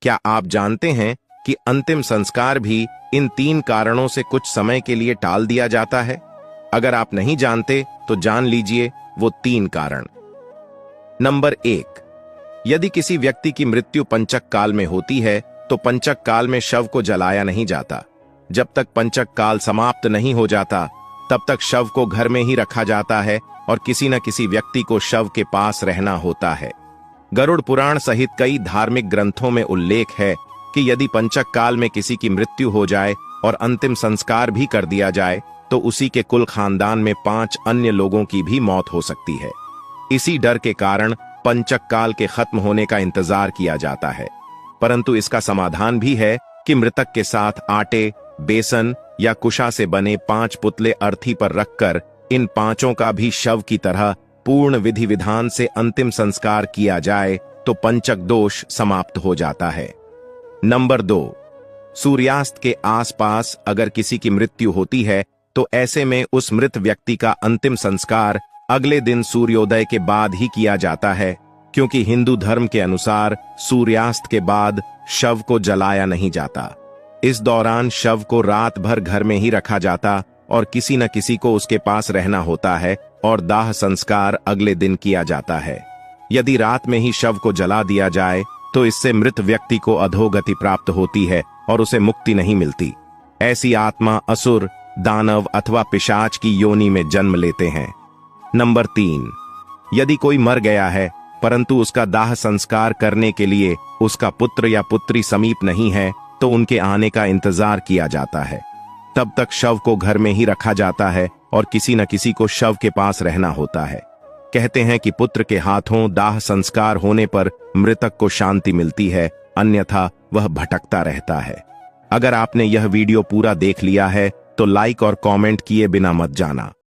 क्या आप जानते हैं कि अंतिम संस्कार भी इन 3 कारणों से कुछ समय के लिए टाल दिया जाता है? अगर आप नहीं जानते तो जान लीजिए वो 3 कारण। नंबर 1, यदि किसी व्यक्ति की मृत्यु पंचक काल में होती है तो पंचक काल में शव को जलाया नहीं जाता। जब तक पंचक काल समाप्त नहीं हो जाता तब तक शव को घर में ही रखा जाता है और किसी न किसी व्यक्ति को शव के पास रहना होता है। गरुड़ पुराण सहित कई धार्मिक ग्रंथों में उल्लेख है कि यदि पंचक काल में किसी की मृत्यु हो जाए और अंतिम संस्कार भी कर दिया जाए तो उसी के कुल खानदान में 5 अन्य लोगों की भी मौत हो सकती है। इसी डर के कारण पंचक काल के खत्म होने का इंतजार किया जाता है। परंतु इसका समाधान भी है कि मृतक के साथ आटे, बेसन या कुशा से बने 5 पुतले अर्थी पर रखकर इन 5 का भी शव की तरह पूर्ण विधि विधान से अंतिम संस्कार किया जाए तो पंचक दोष समाप्त हो जाता है। नंबर 2, सूर्यास्त के आसपास अगर किसी की मृत्यु होती है तो ऐसे में उस मृत व्यक्ति का अंतिम संस्कार अगले दिन सूर्योदय के बाद ही किया जाता है, क्योंकि हिंदू धर्म के अनुसार सूर्यास्त के बाद शव को जलाया नहीं जाता। इस दौरान शव को रात भर घर में ही रखा जाता और किसी न किसी को उसके पास रहना होता है और दाह संस्कार अगले दिन किया जाता है। यदि रात में ही शव को जला दिया जाए तो इससे मृत व्यक्ति को अधोगति प्राप्त होती है और उसे मुक्ति नहीं मिलती। ऐसी आत्मा असुर, दानव अथवा पिशाच की योनि में जन्म लेते हैं। नंबर 3, यदि कोई मर गया है परंतु उसका दाह संस्कार करने के लिए उसका पुत्र या पुत्री समीप नहीं है तो उनके आने का इंतजार किया जाता है। तब तक शव को घर में ही रखा जाता है और किसी न किसी को शव के पास रहना होता है। कहते हैं कि पुत्र के हाथों दाह संस्कार होने पर मृतक को शांति मिलती है, अन्यथा वह भटकता रहता है। अगर आपने यह वीडियो पूरा देख लिया है तो लाइक और कमेंट किए बिना मत जाना।